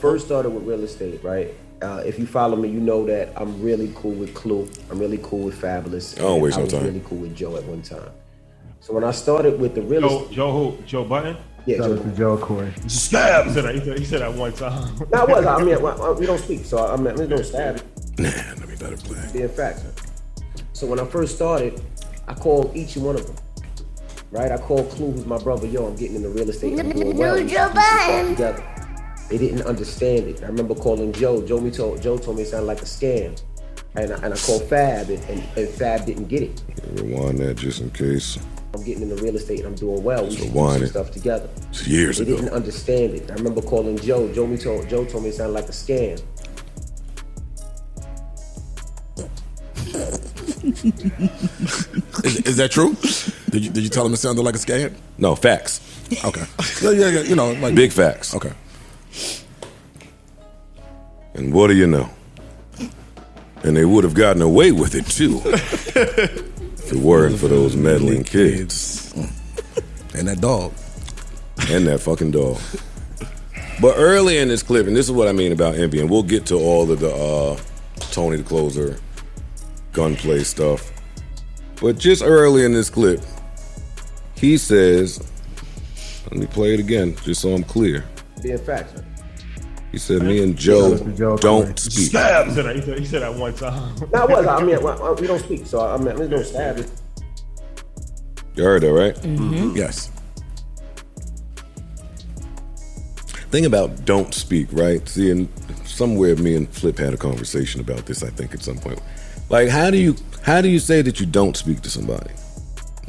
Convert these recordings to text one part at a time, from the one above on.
first started with real estate, right? If you follow me, you know that I'm really cool with Clue. I'm really cool with Fabulous. I don't waste no time. I was really cool with Joe at one time. So when I started with the real estate... Joe Budden? Yeah, Joe Corey. Stab! He said that one time. No, I mean, we don't speak, so I mean, we don't stab. Nah, let me let it play. Being facts. So when I first started, I called each one of them. Right? I called Clue, who's my brother. Yo, I'm getting into real estate. I'm doing well. Joe Budden. They didn't understand it. I remember calling Joe. Joe told me it sounded like a scam. And I called Fab, and Fab didn't get it. Rewind that just in case. I'm getting into real estate and I'm doing well. We should do some stuff together. It's years ago. They didn't understand it. I remember calling Joe. Joe told me it sounded like a scam. Is that true? Did you tell him it sounded like a scam? No, facts. Okay. Yeah, you know, like big facts. Okay. And what do you know? And they would have gotten away with it too. If it weren't for those meddling kids. And that dog. And that fucking dog. But early in this clip, and this is what I mean about envy, and we'll get to all of the Tony the Closer gunplay stuff. But just early in this clip, he says, let me play it again, just so I'm clear. Being facts. He said, me and Joe don't speak. Stab! He said that one time. No, I mean, we don't speak, so I mean, we don't stab it. You heard that, right? Mm-hmm. Yes. Thing about don't speak, right? See, and somewhere me and Flip had a conversation about this, I think, at some point. Like, how do you say that you don't speak to somebody?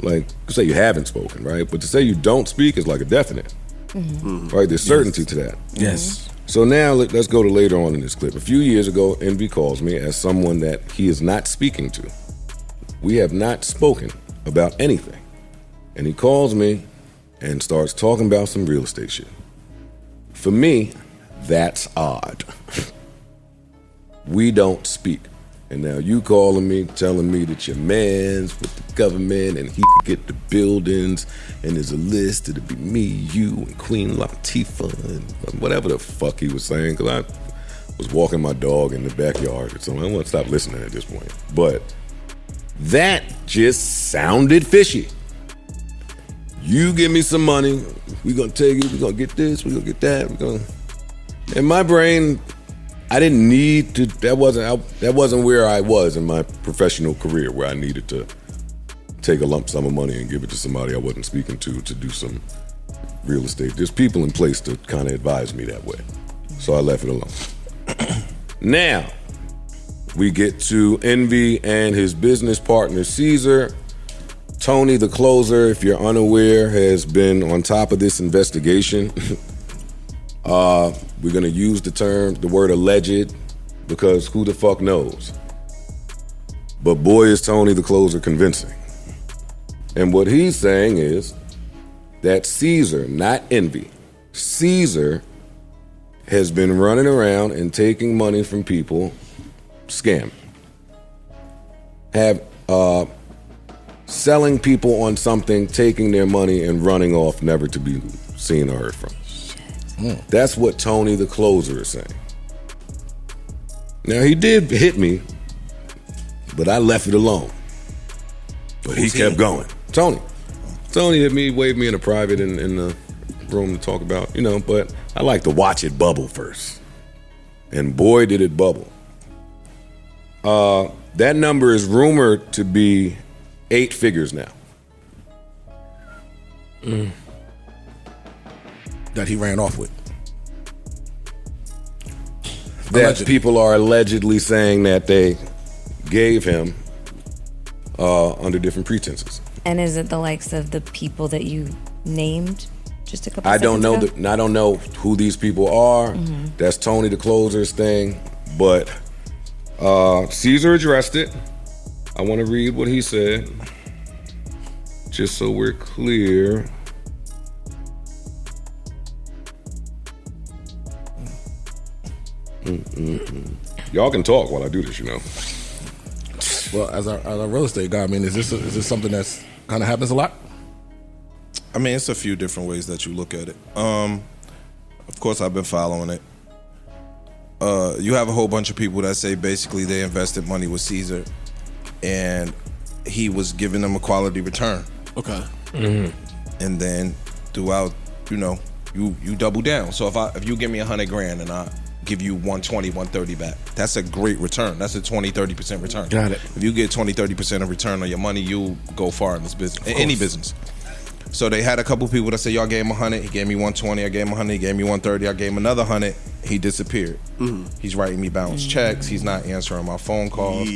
Like, say you haven't spoken, right? But to say you don't speak is like a definite, right? There's certainty to that. Yes. So now let's go to later on in this clip. A few years ago, Envy calls me as someone that he is not speaking to. We have not spoken about anything. And he calls me and starts talking about some real estate shit. For me, that's odd. We don't speak. And now you calling me, telling me that your man's with the government and he could get the buildings and there's a list, it'll be me, you, and Queen Latifah and whatever the fuck he was saying, because I was walking my dog in the backyard or something. I want to stop listening at this point. But that just sounded fishy. You give me some money, we're gonna take it, we're gonna get this, we're gonna get that, In my brain, I didn't need to, that wasn't where I was in my professional career, where I needed to take a lump sum of money and give it to somebody I wasn't speaking to do some real estate. There's people in place to kind of advise me that way. So I left it alone. Now, we get to Envy and his business partner, Cesar. Tony the Closer, if you're unaware, has been on top of this investigation. We're gonna use the word alleged, because who the fuck knows? But boy, is Tony the Closer convincing. And what he's saying is that Cesar, not Envy, Cesar has been running around and taking money from people, scamming. Selling people on something, taking their money and running off, never to be seen or heard from. That's what Tony the Closer is saying. Now, he did hit me, but I left it alone. But he kept going. Tony hit me, waved me in a private in the room to talk about, but I like to watch it bubble first. And boy, did it bubble. That number is rumored to be 8 figures now. That he ran off with. That people are allegedly saying that they gave him under different pretenses. And is it the likes of the people that you named just a couple I don't know seconds ago? I don't know who these people are. That's Tony the Closer's thing. But Cesar addressed it. I want to read what he said, just so we're clear. Y'all can talk while I do this, Well, as a real estate guy, I mean, is this something that's kind of happens a lot? I mean, it's a few different ways that you look at it. Of course, I've been following it. you have a whole bunch of people that say basically they invested money with Cesar, and he was giving them a quality return. Okay. And then throughout, you double down. So if you give me $100,000 and I give you 120, 130 back, that's a great return. That's a 20-30% return. Got it. If you get 20-30% of return on your money, you go far in this business, in any business. So they had a couple people that said, y'all gave him 100, he gave me 120, I gave him 100, he gave me 130, I gave him another 100, he disappeared. He's writing me bounce checks, he's not answering my phone calls.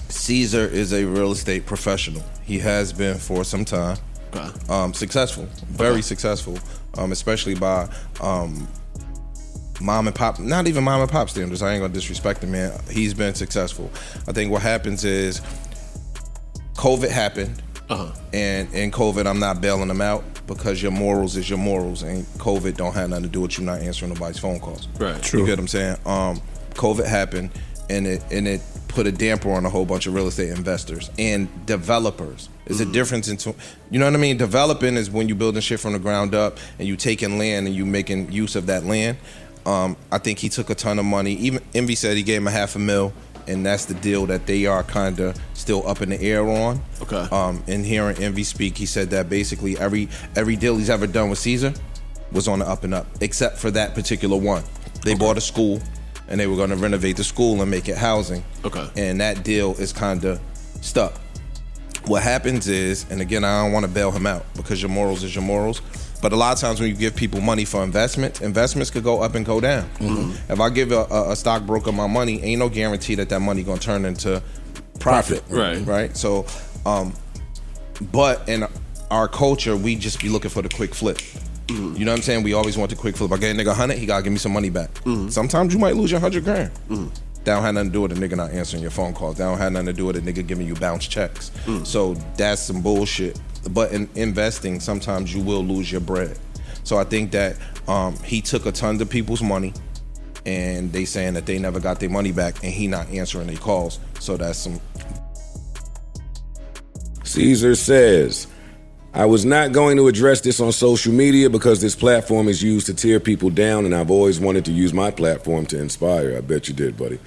Cesar is a real estate professional. He has been for some time. Successful, very successful, especially by mom and pop, not even mom and pop standards. I ain't gonna disrespect him, man. He's been successful. I think what happens is COVID happened, and in COVID, I'm not bailing him out because your morals is your morals, and COVID don't have nothing to do with you not answering nobody's phone calls. Right. True. You get what I'm saying? COVID happened, and it put a damper on a whole bunch of real estate investors and developers. There's a difference into, you know what I mean? Developing is when you building shit from the ground up and you taking land and you making use of that land. I think he took a ton of money. Even Envy said he gave him $500,000, and that's the deal that they are kind of still up in the air on. Okay. And hearing Envy speak, he said that basically every deal he's ever done with Cesar was on the up and up, except for that particular one. They bought a school, and they were going to renovate the school and make it housing. Okay. And that deal is kind of stuck. What happens is, and again, I don't want to bail him out because your morals is your morals, but a lot of times when you give people money for investments could go up and go down. If I give a stockbroker my money, ain't no guarantee that money going to turn into profit. Right? So, but in our culture, we just be looking for the quick flip. You know what I'm saying? We always want the quick flip. I get a nigga 100, he gotta give me some money back. Sometimes you might lose your $100,000. That don't have nothing to do with a nigga not answering your phone calls. That don't have nothing to do with a nigga giving you bounce checks. So that's some bullshit. But in investing, sometimes you will lose your bread. So I think that he took a ton of people's money, and they saying that they never got their money back, and he not answering their calls. So that's some. Cesar says, I was not going to address this on social media because this platform is used to tear people down, and I've always wanted to use my platform to inspire. I bet you did, buddy.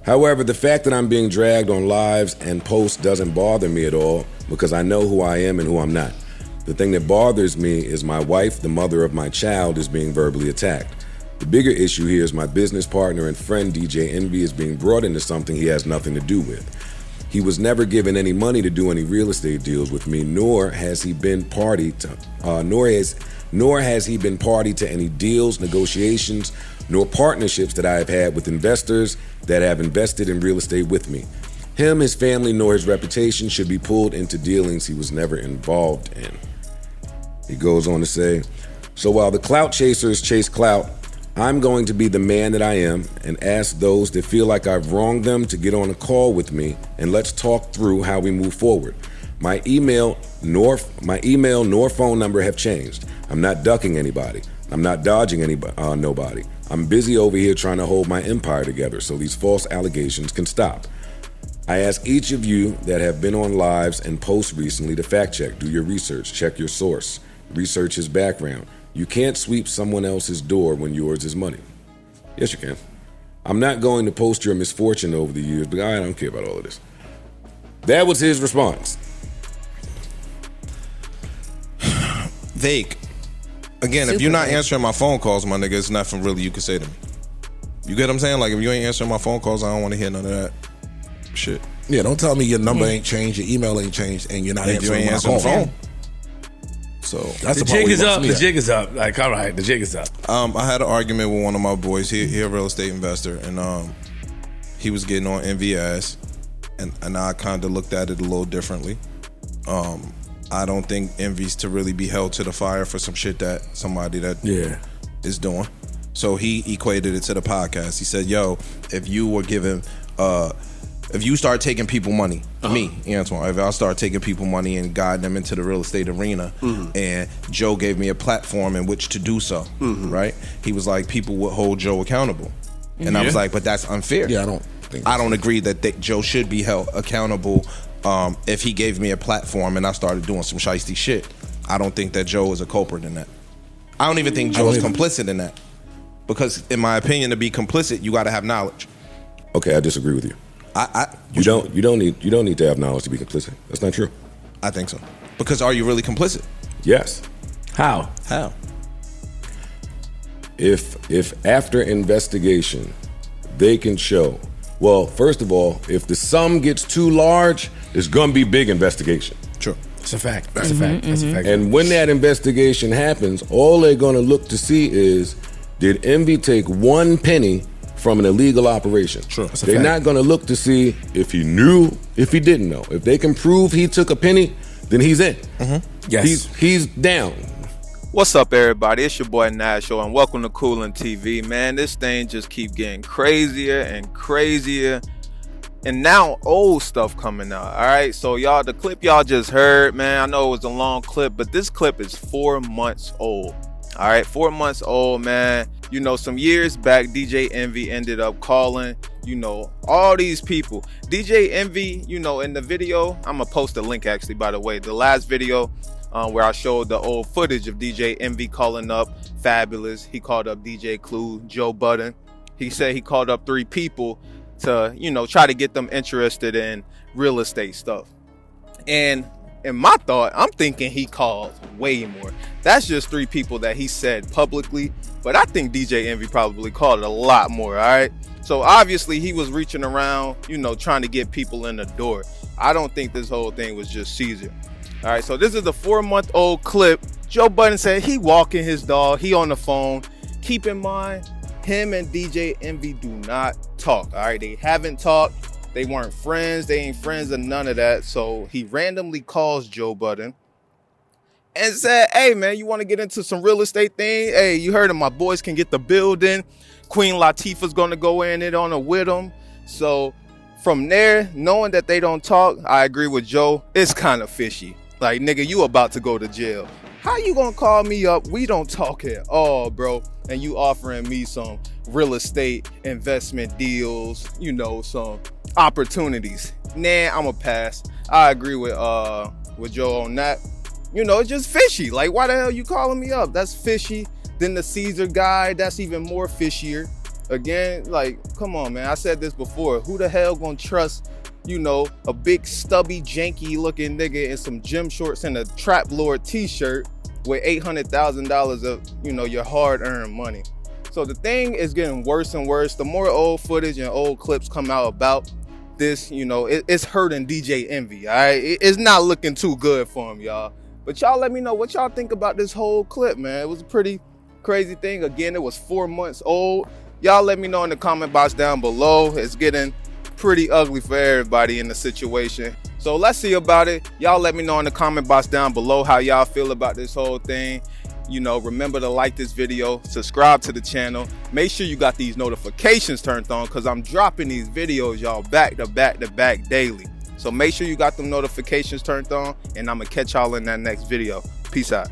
However, the fact that I'm being dragged on lives and posts doesn't bother me at all because I know who I am and who I'm not. The thing that bothers me is my wife, the mother of my child, is being verbally attacked. The bigger issue here is my business partner and friend DJ Envy is being brought into something he has nothing to do with. He was never given any money to do any real estate deals with me, nor has he been party to any deals, negotiations, nor partnerships that I have had with investors that have invested in real estate with me. Him, his family, nor his reputation should be pulled into dealings he was never involved in. He goes on to say, so while the clout chasers chase clout, I'm going to be the man that I am and ask those that feel like I've wronged them to get on a call with me and let's talk through how we move forward. My email nor phone number have changed. I'm not ducking anybody. I'm not dodging nobody. I'm busy over here trying to hold my empire together so these false allegations can stop. I ask each of you that have been on lives and posts recently to fact check, do your research, check your source, research his background. You can't sweep someone else's door when yours is money. Yes, you can. I'm not going to post your misfortune over the years, but I don't care about all of this. That was his response. Vague. Again, if you're not answering my phone calls, my nigga, it's nothing really you can say to me. You get what I'm saying? Like, if you ain't answering my phone calls, I don't want to hear none of that shit. Yeah, don't tell me your number ain't changed, your email ain't changed, and you're not answering my phone. So that's the jig is up. The jig is up. Like, all right, the jig is up. I had an argument with one of my boys. He a real estate investor, and he was getting on Envy ass, and I kind of looked at it a little differently. I don't think Envy's to really be held to the fire for some shit that somebody that is doing. So he equated it to the podcast. He said, "Yo, if you were given." If you start taking people money, me, Antoine, if I start taking people money and guide them into the real estate arena, and Joe gave me a platform in which to do so, right? He was like, people would hold Joe accountable. And I was like, but that's unfair. Yeah, I don't agree that Joe should be held accountable if he gave me a platform and I started doing some shiesty shit. I don't think that Joe is a culprit in that. I don't even think Joe is complicit in that. Because in my opinion, to be complicit, you got to have knowledge. Okay, I disagree with you. You don't need to have knowledge to be complicit. That's not true. I think so. Because are you really complicit? Yes. How? If after investigation they can show, well, first of all, if the sum gets too large, there's gonna be big investigation. True. It's a fact. That's a fact. That's a fact. And when that investigation happens, all they're gonna look to see is, did Envy take 1 penny from an illegal operation? True. They're not gonna look to see if he knew, if he didn't know. If they can prove he took a penny, then he's in. Yes. He's down. What's up, everybody? It's your boy Nasho, and welcome to COOLIN TV. Man, this thing just keep getting crazier and crazier, and now old stuff coming out. All right, so y'all, the clip y'all just heard, man, I know it was a long clip, but this clip is 4 months old. All right, 4 months old, man. You know, some years back, DJ Envy ended up calling, you know, all these people. DJ Envy, you know, in the video, I'm gonna post a link actually, by the way, the last video where I showed the old footage of DJ Envy calling up Fabulous. He called up DJ Clue, Joe Budden. He said he called up 3 people to, you know, try to get them interested in real estate stuff. And in my thought, I'm thinking he called way more. That's just 3 people that he said publicly, but I think DJ Envy probably called a lot more, all right? So obviously he was reaching around, you know, trying to get people in the door. I don't think this whole thing was just Cesar. All right, so this is a 4-month-old clip. Joe Budden said he walking his dog, he on the phone. Keep in mind, him and DJ Envy do not talk, all right? They haven't talked. They weren't friends. They ain't friends or none of that. So he randomly calls Joe Budden and said, hey, man, you want to get into some real estate thing? Hey, you heard of my boys can get the building. Queen Latifah's going to go in it on it with them. So from there, knowing that they don't talk, I agree with Joe. It's kind of fishy. Like, nigga, you about to go to jail. How you going to call me up? We don't talk at all, bro. And you offering me some real estate investment deals, you know, some opportunities. Nah, I'm a pass. I agree with Joe on that. You know, it's just fishy. Like, why the hell you calling me up? That's fishy. Then the Cesar guy, that's even more fishier. Again, like, come on, man. I said this before. Who the hell gonna trust, you know, a big stubby, janky looking nigga in some gym shorts and a Trap Lord t-shirt with $800,000 of, you know, your hard-earned money? So the thing is getting worse and worse. The more old footage and old clips come out about this, you know, it's hurting DJ Envy, all right? It's not looking too good for him, y'all. But y'all let me know what y'all think about this whole clip, man. It was a pretty crazy thing. Again, it was 4 months old. Y'all let me know in the comment box down below. It's getting pretty ugly for everybody in the situation. So let's see about it. Y'all let me know in the comment box down below how y'all feel about this whole thing. You know, remember to like this video, subscribe to the channel. Make sure you got these notifications turned on because I'm dropping these videos, y'all, back to back to back daily. So make sure you got them notifications turned on, and I'm going to catch y'all in that next video. Peace out.